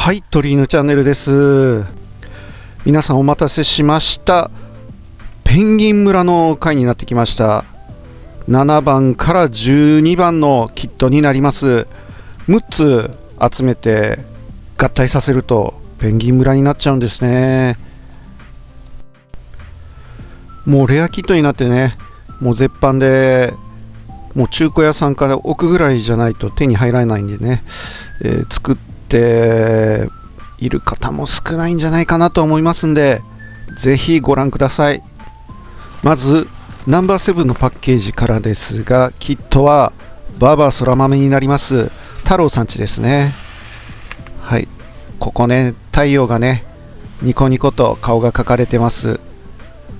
はい、鳥犬チャンネルです。皆さんお待たせしました。ペンギン村の回になってきました。7番から12番のキットになります。6つ集めて合体させるとペンギン村になっちゃうんですね。もうレアキットになってね、もう絶版で、もう中古屋さんから置くぐらいじゃないと手に入らないんでね、作っている方も少ないんじゃないかなと思いますんで、ぜひご覧ください。まずナンバー7のパッケージからですが、キットはバーバーそら豆になります太郎さんちですね。はい、ここね、太陽がねニコニコと顔が描かれてます。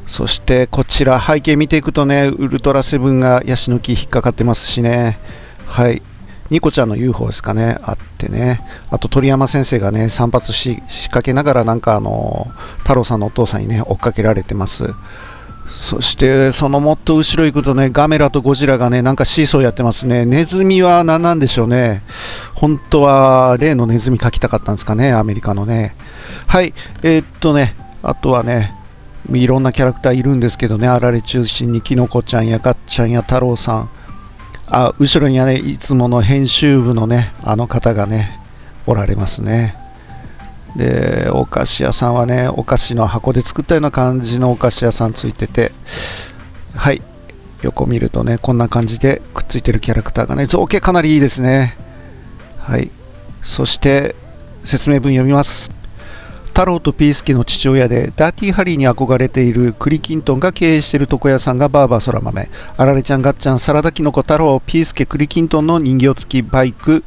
そしてこちら背景見ていくとね、ウルトラセブンがヤシの木引っかかってますしね。はい、ニコちゃんの UFO ですかね、あってね。あと鳥山先生がね散髪仕掛けながらなんか太郎さんのお父さんにね追っかけられてます。そしてそのもっと後ろ行くとね、ガメラとゴジラがねなんかシーソーやってますね。ネズミは何なんでしょうね。本当は例のネズミ描きたかったんですかね、アメリカのね。はい、あとはねいろんなキャラクターいるんですけどね、あられ中心にキノコちゃんやガッちゃんや太郎さん、後ろにはねいつもの編集部のねあの方がねおられますね。でお菓子屋さんはね、お菓子の箱で作ったような感じのお菓子屋さんついてて、はい、横見るとねこんな感じでくっついてるキャラクターがね、造形かなりいいですね。はい、そして説明文読みます。太郎とピースケの父親でダーティーハリーに憧れているクリキントンが経営している床屋さんがバーバー空豆、あられちゃんガッちゃんサラダキノコ太郎ピースケクリキントンの人形付きバイク、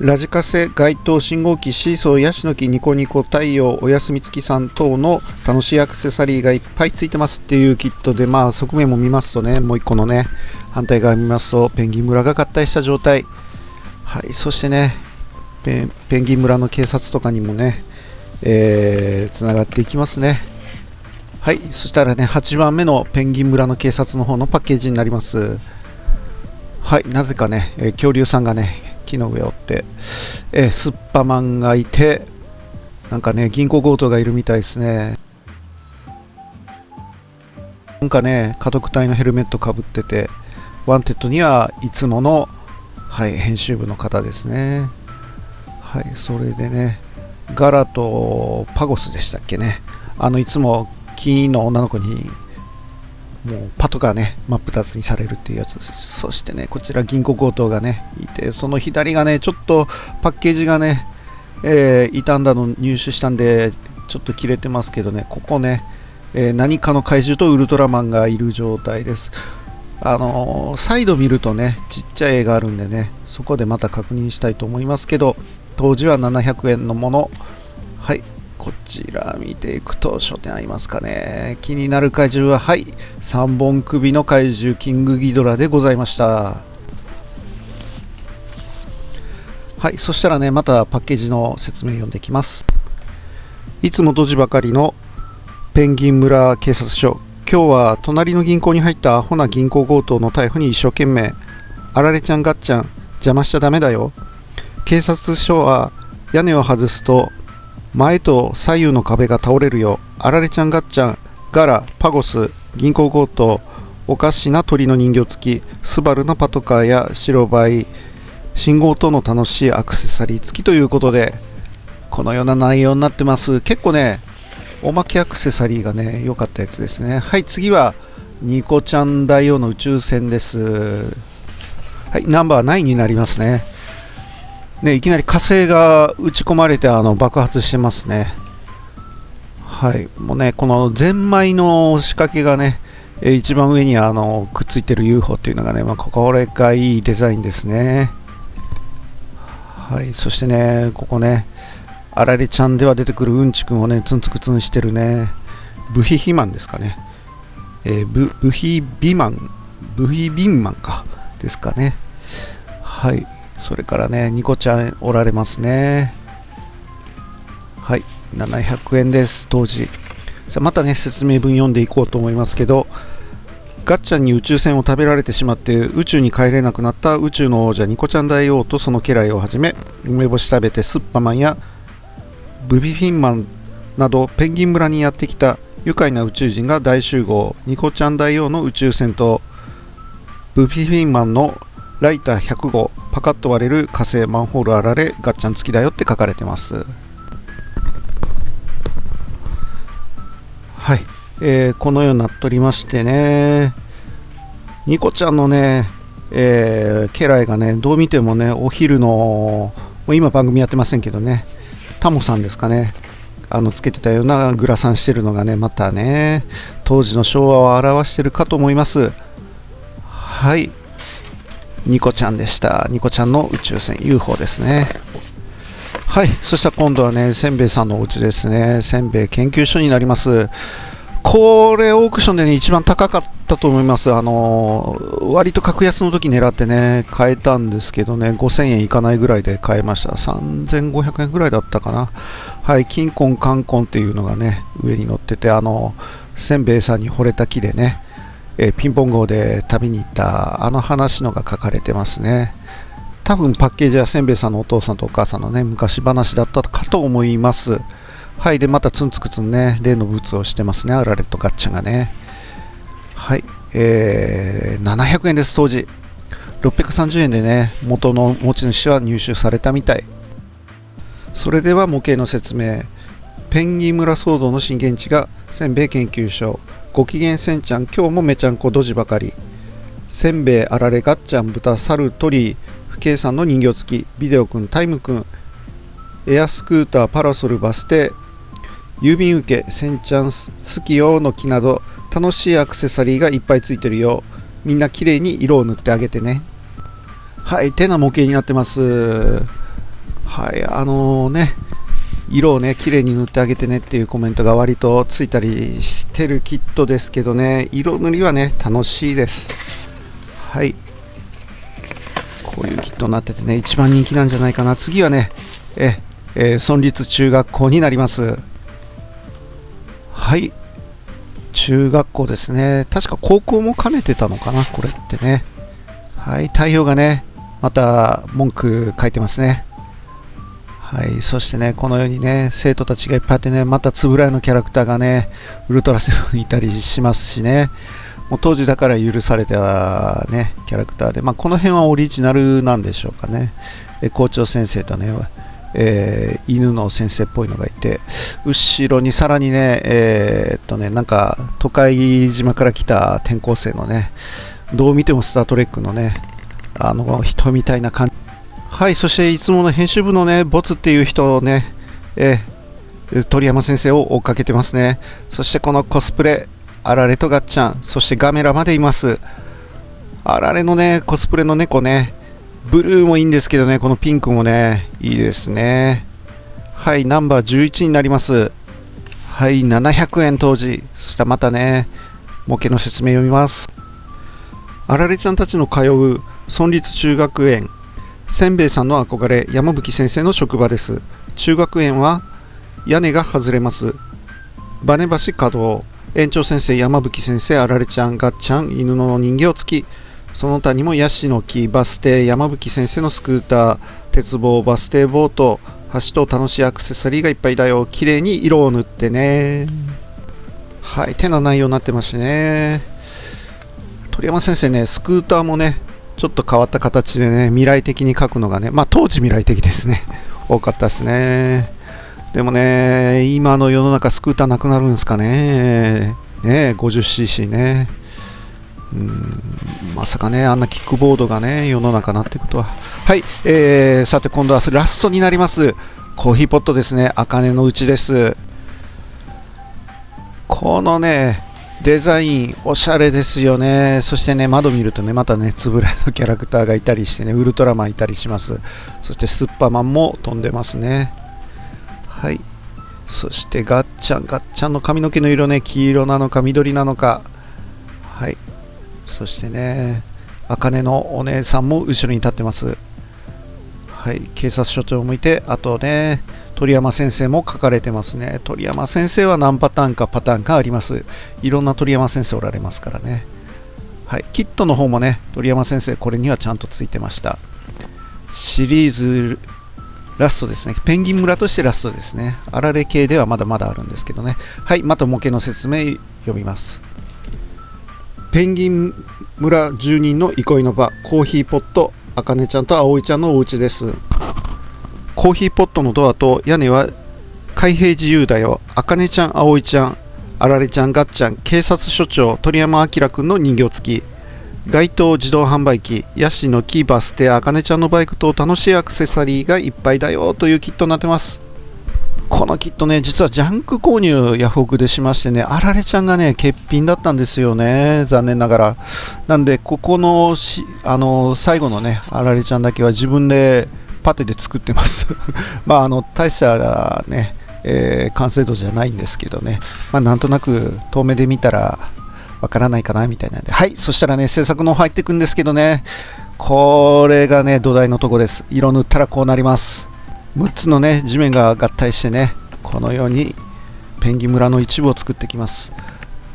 ラジカセ、街灯、信号機、シーソー、ヤシの木、ニコニコ、太陽、お休み月さん等の楽しいアクセサリーがいっぱいついてますっていうキットで、側面も見ますとね、もう一個のね反対側見ますとペンギン村が合体した状態。はい、そしてねペンギン村の警察とかにもねつながっていきますね。はい、そしたらね8番目のペンギン村の警察の方のパッケージになります。はい、なぜかね、恐竜さんがね木の上を追って、スッパマンがいて、なんかね銀行強盗がいるみたいですね。なんかね家督隊のヘルメットかぶってて、ワンテッドにはいつもの、はい、編集部の方ですね。はい、それでねガラとパゴスでしたっけね、いつも金の女の子にもうパトカーね真っ二つにされるっていうやつです。そしてねこちら銀行強盗がねいて、その左がねちょっとパッケージがね、傷んだの入手したんでちょっと切れてますけどね、ここね、何かの怪獣とウルトラマンがいる状態です。サイド見るとねちっちゃい絵があるんでね、そこでまた確認したいと思いますけど、当時は700円のもの。はい、こちら見ていくと書店ありますかね。気になる怪獣は、はい、3本首の怪獣キングギドラでございました。はい、そしたらねまたパッケージの説明読んでいきます。いつもドジばかりのペンギン村警察署、今日は隣の銀行に入ったアホな銀行強盗の逮捕に一生懸命。あられちゃんガッちゃん邪魔しちゃダメだよ。警察署は屋根を外すと前と左右の壁が倒れるよ。あられちゃんガッちゃん、ガラ、パゴス、銀行強盗、おかしな鳥の人形付き、スバルのパトカーや白バイ、信号等の楽しいアクセサリー付きということで、このような内容になってます。結構ねおまけアクセサリーがね良かったやつですね。はい、次はニコちゃん大王の宇宙船です。はい、ナンバー9になりますね。いきなり火星が打ち込まれて爆発してますね。はい、もうねこのゼンマイの仕掛けがね一番上にくっついてる UFO っていうのがね、これがいいデザインですね。はい、そしてねここねあられちゃんでは出てくるうんちくんをねツンツクツンしてるねブヒヒマンですかね、ブヒビマンかですかね。はい、それからねニコちゃんおられますね。はい、700円です当時。さあまたね説明文読んでいこうと思いますけど、ガッチャンに宇宙船を食べられてしまって宇宙に帰れなくなった宇宙の王者ニコちゃん大王とその家来をはじめ、梅干し食べてスッパマンやブビフィンマンなどペンギン村にやってきた愉快な宇宙人が大集合。ニコちゃん大王の宇宙船とブビフィンマンのライター100号、パカッと割れる火星マンホールあられガッチャン付きだよって書かれてます。はい、このようになっておりましてね、ニコちゃんのね、家来がね、どう見てもね、お昼の、もう今番組やってませんけどね、タモさんですかね、つけてたようなグラサンしてるのがね、またね、当時の昭和を表してるかと思います。はい、ニコちゃんでした。ニコちゃんの宇宙船 UFO ですね。はい、そしたら今度はね、せんべいさんのお家ですね。せんべい研究所になります。これオークションでね、一番高かったと思います。割と格安の時狙ってね、買えたんですけどね、5000円いかないぐらいで買えました。3500円ぐらいだったかな。はい、金婚観婚っていうのがね、上に乗ってて、せんべいさんに惚れた木でね、ピンポン号で旅に行った話のが書かれてますね。多分パッケージはせんべいさんのお父さんとお母さんのね、昔話だったかと思います。はい、でまたツンツクツンね、例のブツをしてますね、あられとガッチャンがね。はい、700円です。当時630円でね、元の持ち主は入手されたみたい。それでは模型の説明。ペンギン村騒動の震源地がせんべい研究所。ご機嫌せんちゃん、今日もめちゃんこドジばかり。せんべい、あられ、ガッチャン、豚、猿、鳥、不計算の人形付き、ビデオくん、タイムくん、エアスクーター、パラソル、バス停、郵便受け、せんちゃん好きよの木など楽しいアクセサリーがいっぱいついてるよ。みんな綺麗に色を塗ってあげてね。はい、てな模型になってます。はい、ね、色をね、綺麗に塗ってあげてねっていうコメントが割とついたりしてるキットですけどね、色塗りはね、楽しいです。はい、こういうキットになっててね、一番人気なんじゃないかな。次はね、村立中学校になります。はい、中学校ですね。確か高校も兼ねてたのかな、これってね。はい、太陽がね、また文句書いてますね。はい、そしてね、このようにね、生徒たちがいっぱいあってね、またつぶらいのキャラクターがね、ウルトラセブンいたりしますしね、もう当時だから許されたね、キャラクターで、まあ、この辺はオリジナルなんでしょうかね。校長先生とね、犬の先生っぽいのがいて、後ろにさらにね、なんか都会島から来た転校生のね、どう見てもスタートレックのね、人みたいな感じ。はい、そしていつもの編集部のね、ボツっていう人をね、鳥山先生を追っかけてますね。そしてこのコスプレ、あられとガッチャン、そしてガメラまでいます。あられのね、コスプレの猫ね、ブルーもいいんですけどね、このピンクもね、いいですね。はい、ナンバー11になります。はい、700円当時。そしたらまたね、模型の説明読みます。あられちゃんたちの通う村立中学園。せんべいさんの憧れ、山吹先生の職場です。中学園は屋根が外れます。バネ橋稼働。園長先生、山吹先生、あられちゃん、ガッチャン、犬の人形付き。その他にもヤシの木、バス停、山吹先生のスクーター、鉄棒、バス停ボート、橋と楽しいアクセサリーがいっぱいだよ。綺麗に色を塗ってね。はい、手の内容になってますね。鳥山先生ね、スクーターもね、ちょっと変わった形でね、未来的に描くのがね、まあ当時未来的ですね。多かったですね。でもね、今の世の中スクーターなくなるんですかね。ね、50cc ね。まさかね、あんなキックボードがね、世の中になっていくとは。はい、さて今度はラストになります。コーヒーポットですね。茜のうちです。このね、デザイン、おしゃれですよね。そしてね、窓見るとね、またね、つぶらのキャラクターがいたりしてね、ウルトラマンいたりします。そしてスッパーマンも飛んでますね。はい。そしてガッチャンの髪の毛の色ね、黄色なのか緑なのか。はい。そしてね、茜のお姉さんも後ろに立ってます。はい、警察署長もいて、あとね、鳥山先生も書かれてますね。鳥山先生は何パターンかあります。いろんな鳥山先生おられますからね。はい、キットの方もね、鳥山先生これにはちゃんとついてました。シリーズラストですね。ペンギン村としてラストですね。あられ系ではまだまだあるんですけどね。はい、また模型の説明読みます。ペンギン村住人の憩いの場、コーヒーポット、あかねちゃんとあおいちゃんのお家です。コーヒーポットのドアと屋根は開閉自由だよ。あかねちゃん、あおいちゃん、あられちゃん、がっちゃん、警察署長、鳥山明くんの人形付き。街頭自動販売機、ヤシの木、バス停、あかねちゃんのバイクと楽しいアクセサリーがいっぱいだよというキットになってます。このキットね、実はジャンク購入ヤフオクでしましてね、あられちゃんがね、欠品だったんですよね、残念ながら。なんで、ここの最後のね、あられちゃんだけは自分でパテで作ってます。まあ、大したね、完成度じゃないんですけどね、まあ、なんとなく遠目で見たらわからないかなみたいなんで、はい、そしたらね、制作の方入っていくんですけどね、これがね、土台のとこです。色塗ったらこうなります。6つのね、地面が合体してね、このようにペンギン村の一部を作ってきます。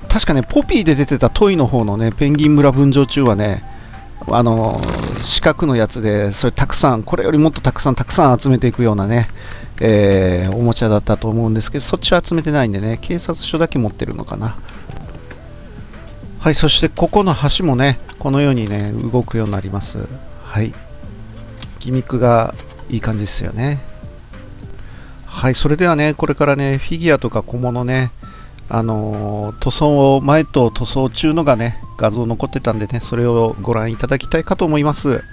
確かね、ポピーで出てたトイの方のね、ペンギン村分譲中はね、四角のやつで、それたくさん、これよりもっとたくさん集めていくようなね、おもちゃだったと思うんですけど、そっちは集めてないんでね、警察署だけ持ってるのかな。はい、そしてここの橋もね、このようにね、動くようになります。はい。ギミックがいい感じですよね。はい、それではね、これからね、フィギュアとか小物ね、塗装前と塗装中のがね、画像残ってたんでね、それをご覧いただきたいかと思います。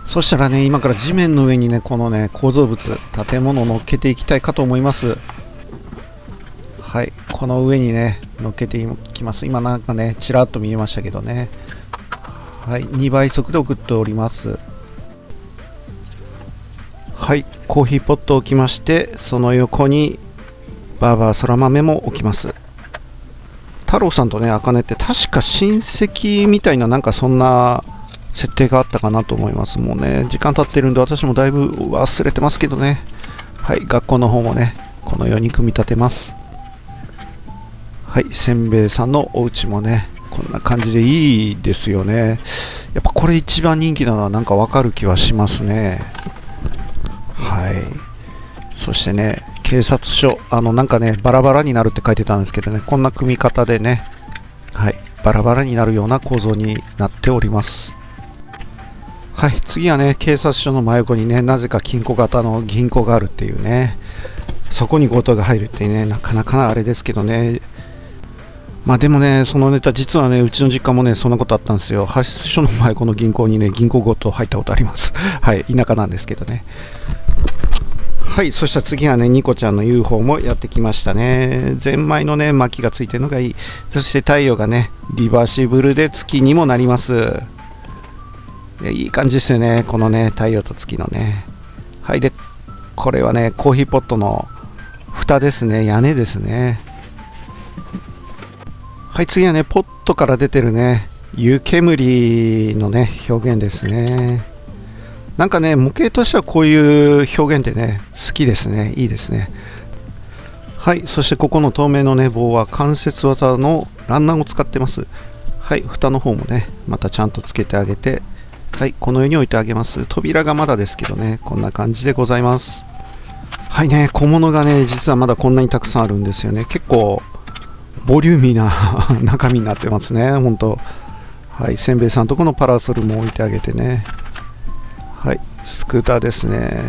そしたらね、今から地面の上にね、このね、構造物、建物を乗っけていきたいかと思います。はい、この上にね、乗っけていきます。今なんかね、ちらっと見えましたけどね。はい、2倍速で送っております。はい、コーヒーポットを置きまして、その横にバーバーそら豆も置きます。太郎さんとね、あかねって確か親戚みたいな、なんかそんな設定があったかなと思います。もうね、時間経ってるんで私もだいぶ忘れてますけどね。はい、学校の方もね、このように組み立てます。はい、せんべいさんのお家もね、こんな感じでいいですよね。やっぱこれ一番人気なのはなんかわかる気はしますね。はい。そしてね、警察署、なんかね、バラバラになるって書いてたんですけどね、こんな組み方でね、はい、バラバラになるような構造になっております。はい、次はね、警察署の真横にね、なぜか金庫型の銀行があるっていうね、そこに強盗が入るっていうね、なかなかあれですけどね。まあでもね、そのネタ、実はね、うちの実家もね、そんなことあったんですよ。派出所の前、この銀行にね、銀行強盗入ったことあります。はい、田舎なんですけどね。はい、そしたら次はね、ニコちゃんの UFO もやってきましたね。ゼンマイのね、巻きがついてるのがいい。そして太陽がね、リバーシブルで月にもなります。いい感じですよね、このね太陽と月のね。はい、でこれはねコーヒーポットの蓋ですね、屋根ですね。はい、次はねポットから出てるね湯煙のね表現ですね。なんかね模型としてはこういう表現でね好きですね、いいですね。はい、そしてここの透明のね棒は関節技のランナーを使ってます。はい、蓋の方もねまたちゃんとつけてあげて、はい、このように置いてあげます。扉がまだですけどね、こんな感じでございます。はいね、小物がね実はまだこんなにたくさんあるんですよね。結構ボリューミーな中身になってますね、ほんと。はい、せんべいさんとこのパラソルも置いてあげてね。はい、スクーターですね。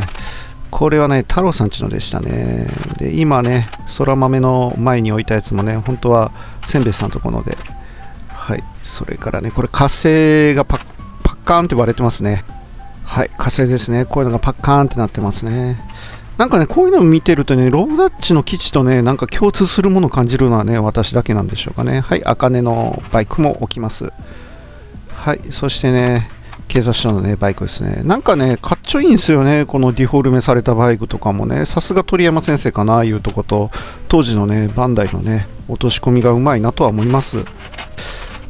これはね太郎さんちのでしたね。で今ね空豆の前に置いたやつもね本当はせんべいさんとこので。はい、それからねこれ火星がパッカーンって割れてますね。はい、火星ですね。こういうのがパッカーンってなってますね。なんかねこういうのを見てるとねロブダッチの基地とねなんか共通するものを感じるのはね私だけなんでしょうかね。はい、茜のバイクも置きます。はい、そしてね警察署のねバイクですね。なんかねかっちょいいんですよね、このディフォルメされたバイクとかもね。さすが鳥山先生かないうとこと、当時のねバンダイのね落とし込みがうまいなとは思います。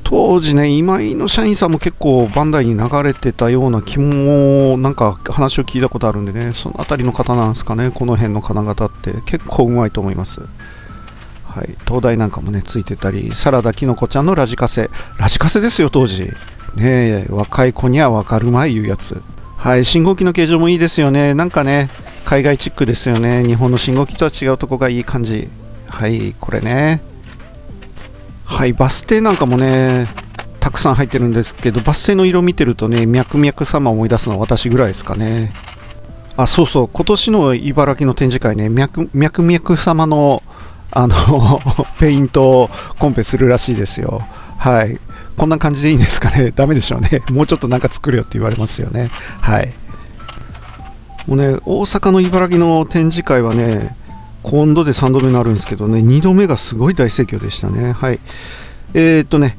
当時ね今井の社員さんも結構バンダイに流れてたような気もなんか話を聞いたことあるんでね、その辺りの方なんですかね。この辺の金型って結構うまいと思います。はい、東大なんかもねついてたり、サラダきのこちゃんのラジカセですよ当時ね。若い子には分かるまいいうやつ。はい、信号機の形状もいいですよね。なんかね海外チックですよね。日本の信号機とは違うとこがいい感じ。はい、これね。はい、バス停なんかもねたくさん入ってるんですけど、バス停の色見てるとね脈々様を思い出すのは私ぐらいですかね。あ、そうそう、今年の茨城の展示会ね脈々様のペイントコンペするらしいですよ。はい、こんな感じでいいんですかね。ダメでしょうね。もうちょっとなんか作るよって言われますよね。はい、もうね大阪の茨城の展示会はね今度で3度目になるんですけどね、2度目がすごい大盛況でしたね。はい、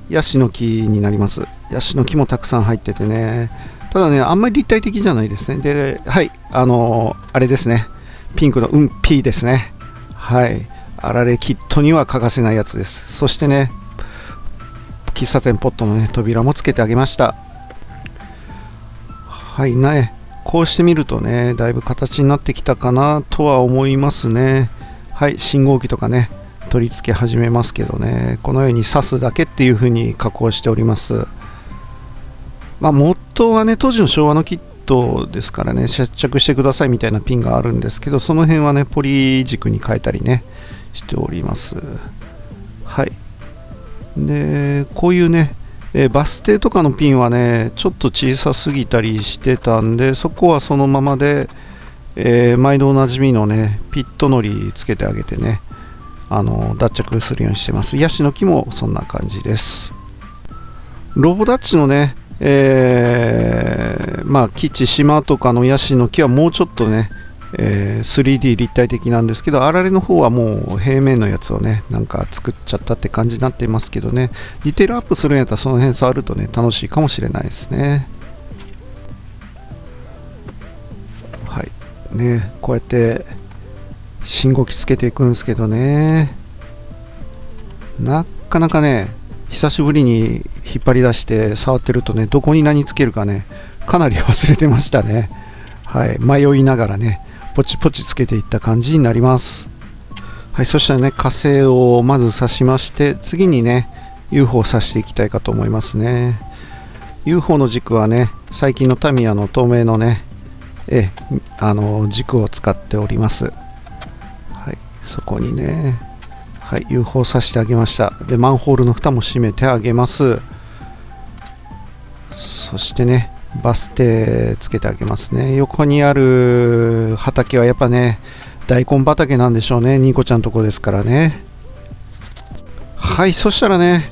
ヤシの木になります。ヤシの木もたくさん入っててね、ただねあんまり立体的じゃないですね。で、はい、あれですね、ピンクのピーですね。はい、あられキットには欠かせないやつです。そしてね喫茶店ポットのね扉もつけてあげました。はいね、こうしてみるとねだいぶ形になってきたかなとは思いますね。はい、信号機とかね取り付け始めますけどね、このように刺すだけっていう風に加工しております。まあ元はね当時の昭和のキットですからね、接着してくださいみたいなピンがあるんですけど、その辺はねポリ軸に変えたりねしております。はい、でこういうねバス停とかのピンはねちょっと小さすぎたりしてたんで、そこはそのままで、毎度おなじみのねピットのりつけてあげてね脱着するようにしてます。ヤシの木もそんな感じです。ロボダッチのね、まあ基地島とかのヤシの木はもうちょっとね、3D 立体的なんですけど、あられの方はもう平面のやつをねなんか作っちゃったって感じになっていますけどね、ディテールアップするんやったらその辺触るとね楽しいかもしれないですね。はいね、こうやって信号機つけていくんですけどね、なかなかね久しぶりに引っ張り出して触ってるとねどこに何つけるかねかなり忘れてましたね。はい、迷いながらねポチポチつけていった感じになります。はい、そしたらね火星をまず刺しまして、次にね UFO を刺していきたいかと思いますね。 UFO の軸はね最近のタミヤの透明のね軸を使っております。はい、そこにね、はい、UFO を刺してあげました。でマンホールの蓋も閉めてあげます。そしてねバス停つけてあげますね。横にある畑はやっぱね大根畑なんでしょうね。ニコちゃんのとこですからね。はい、そしたらね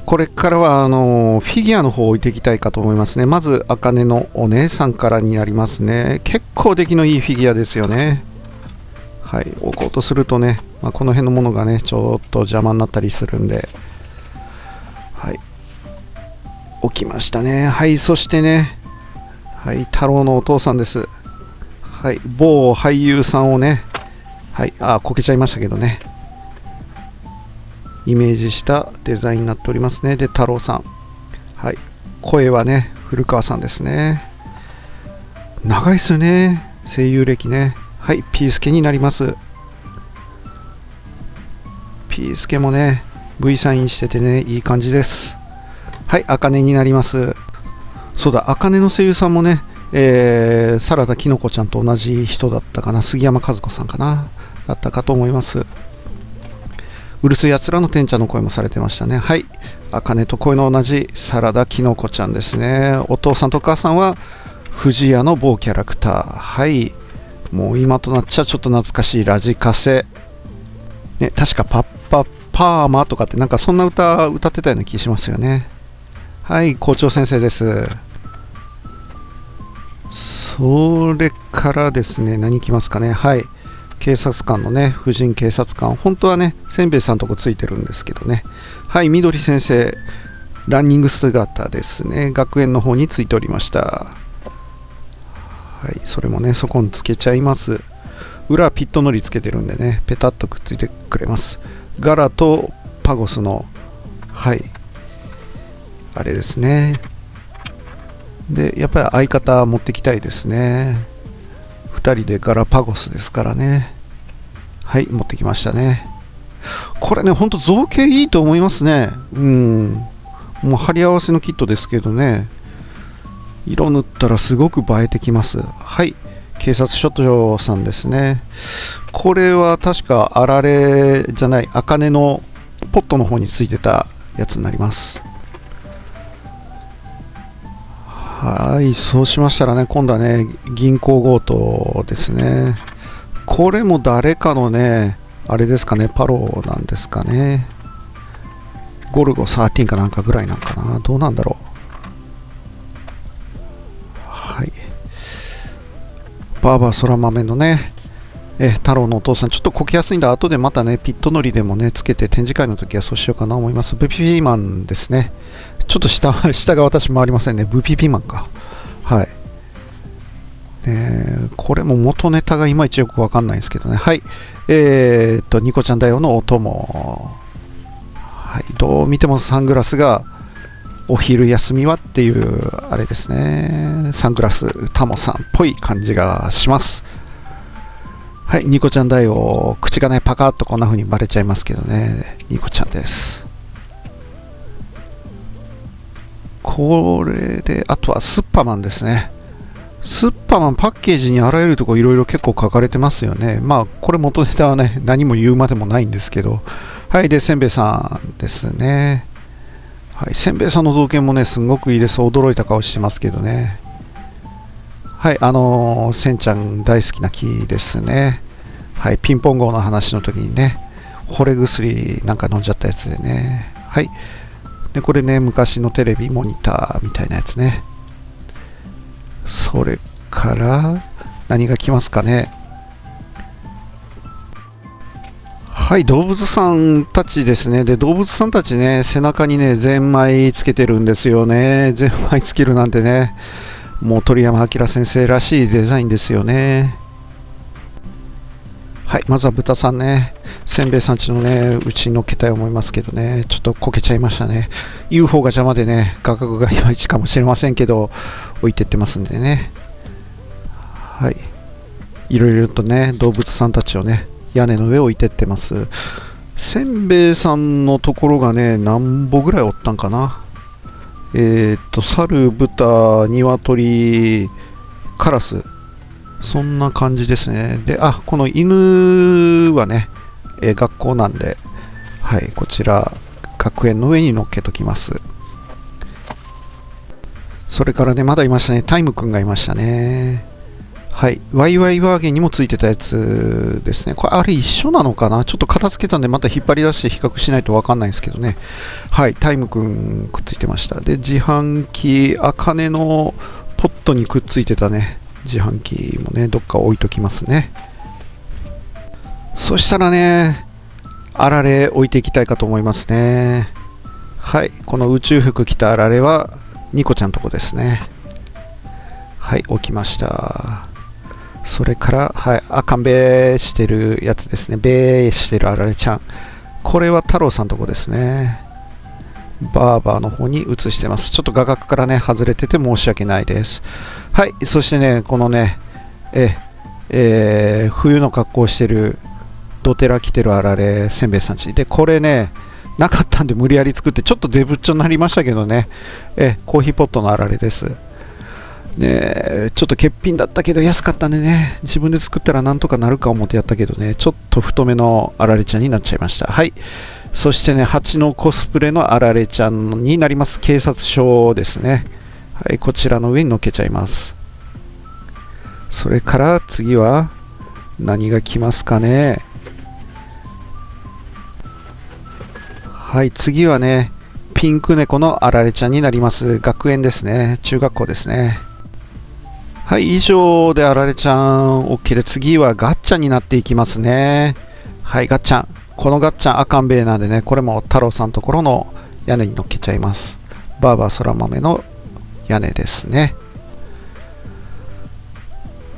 これからはフィギュアの方を置いていきたいかと思いますね。まず茜のお姉さんからになりますね。結構出来のいいフィギュアですよね。はい、置こうとするとね、この辺のものがねちょっと邪魔になったりするんで、はい、起きましたね。はい、そしてね、はい、太郎のお父さんです。はい、某俳優さんをね、はい、こけちゃいましたけどね、イメージしたデザインになっておりますね。で、太郎さん。はい、声はね、古川さんですね。長いですよね、声優歴ね。はい、ピースケになります。ピースケもね、V サインしててね、いい感じです。はい、あかねになります。そうだ、あかねの声優さんもね、サラダきのこちゃんと同じ人だったかな、杉山和子さんかな、だったかと思います。うるせえやつらのてんちゃんの声もされてましたね。はい、あかねと声の同じサラダきのこちゃんですね。お父さんとお母さんは藤屋の某キャラクター。はい、もう今となっちゃちょっと懐かしいラジカセ、ね、確かパッパパーマとかってなんかそんな歌ってたような気しますよね。はい、校長先生です。それからですね、何来ますかね。はい、警察官のね、婦人警察官、本当はね、せんべいさんとこついてるんですけどね。はい、緑先生、ランニング姿ですね、学園の方についておりました。はい、それもね、そこにつけちゃいます。裏はピットのりつけてるんでね、ペタッとくっついてくれます。ガラとパゴスの、はい、あれですね。で、やっぱり相方持ってきたいですね。2人でガラパゴスですからね。はい、持ってきましたね。これね、ほんと造形いいと思いますね。もう貼り合わせのキットですけどね、色塗ったらすごく映えてきます。はい、警察署長さんですね。これは確かあられじゃない、あかねのポットの方についてたやつになります。はい、そうしましたらね、今度はね、銀行強盗ですね。これも誰かのね、あれですかね、パロなんですかね。ゴルゴ13かなんかぐらいなんかな、どうなんだろう。はい。バーバー空豆のね、太郎のお父さん、ちょっとこけやすいんで、後でまたね、ピットのりでもね、つけて展示会の時はそうしようかなと思います。ブピピーマンですね。ちょっと下が私回りませんね。ブピピーマンか。はい。これも元ネタがいまいちよくわかんないんですけどね。はい。ニコちゃんだよのお供。はい。どう見てもサングラスが、お昼休みはっていう、あれですね。サングラス、タモさんっぽい感じがします。はい。ニコちゃんだよ。口がね、パカッとこんな風にバレちゃいますけどね。ニコちゃんです。これで、あとはスッパマンですね。スッパマンパッケージにあらゆるところいろいろ結構書かれてますよね。まあこれ元ネタはね、何も言うまでもないんですけど。はい、でせんべいさんですね。はい、せんべいさんの造形もね、すごくいいです。驚いた顔してますけどね。はい、せんちゃん大好きな木ですね。はい、ピンポン号の話の時にね、惚れ薬なんか飲んじゃったやつでね。はい。で、これね、昔のテレビモニターみたいなやつね。それから何が来ますかね。はい、動物さんたちですね。で、動物さんたちね、背中にね、ゼンマイつけてるんですよね。ゼンマイつけるなんてね、もう鳥山明先生らしいデザインですよね。はい、まずは豚さんね、せんべいさんちのね、うちに乗っけたい思いますけどね、ちょっとこけちゃいましたね。UFO が邪魔でね、価格がいまいちかもしれませんけど、置いてってますんでね。はい。いろいろとね、動物さんたちをね、屋根の上置いてってます。せんべいさんのところがね、何歩ぐらいおったんかな。猿、豚、鶏、カラス。そんな感じですね。で、この犬はね、学校なんで、はい、こちら、学園の上に乗っけときます。それからね、まだいましたね、タイムくんがいましたね。はい、ワイワイワーゲンにもついてたやつですね。これ、あれ一緒なのかな、ちょっと片付けたんで、また引っ張り出して比較しないと分かんないんですけどね。はい、タイムくんくっついてました。で、自販機、あかねのポットにくっついてたね。自販機もね、どっか置いときますね。そしたらね、あられ置いていきたいかと思いますね。はい、この宇宙服着たあられはニコちゃんとこですね。はい、置きました。それから、はい、赤んべしてるやつですね。べーしてるあられちゃん。これは太郎さんとこですね。バーバーの方に移してます。ちょっと画角からね、外れてて申し訳ないです。はい、そしてね、このね、冬の格好をしてる、ドテラ着てるあられせんべいさんち。で、これね、なかったんで無理やり作って、ちょっとデブッチョになりましたけどね、コーヒーポットのあられです。ね、ちょっと欠品だったけど安かったんでね、自分で作ったらなんとかなるか思ってやったけどね、ちょっと太めのあられちゃんになっちゃいました。はい。そしてね、蜂のコスプレのあられちゃんになります。警察署ですね。はい、こちらの上に乗っけちゃいます。それから次は何が来ますかね。はい、次はね、ピンク猫のあられちゃんになります。学園ですね。中学校ですね。はい、以上であられちゃん OK で、次はガッチャンになっていきますね。はい、ガッチャン。このガッチャン赤んべえなんでね、これも太郎さんのところの屋根に乗っけちゃいます。バーバー空豆の屋根ですね。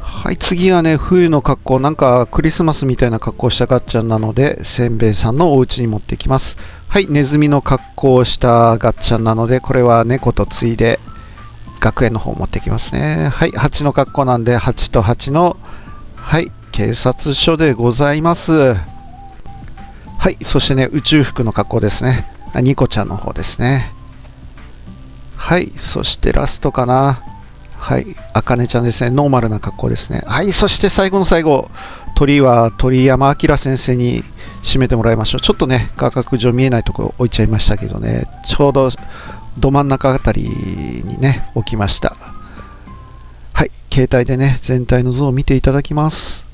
はい、次はね、冬の格好、なんかクリスマスみたいな格好したガッチャンなので、せんべいさんのお家に持ってきます。はい、ネズミの格好をしたガッチャンなので、これは猫とついで学園の方持ってきますね。はい、蜂の格好なんで、蜂と蜂の、はい、警察署でございます。はい、そしてね、宇宙服の格好ですね。ニコちゃんの方ですね。はい、そしてラストかな。はい、あかねちゃんですね。ノーマルな格好ですね。はい、そして最後の最後、鳥は鳥山明先生に締めてもらいましょう。ちょっとね、画角上見えないところ置いちゃいましたけどね、ちょうどど真ん中あたりにね、置きました。はい、携帯でね、全体の図を見ていただきます。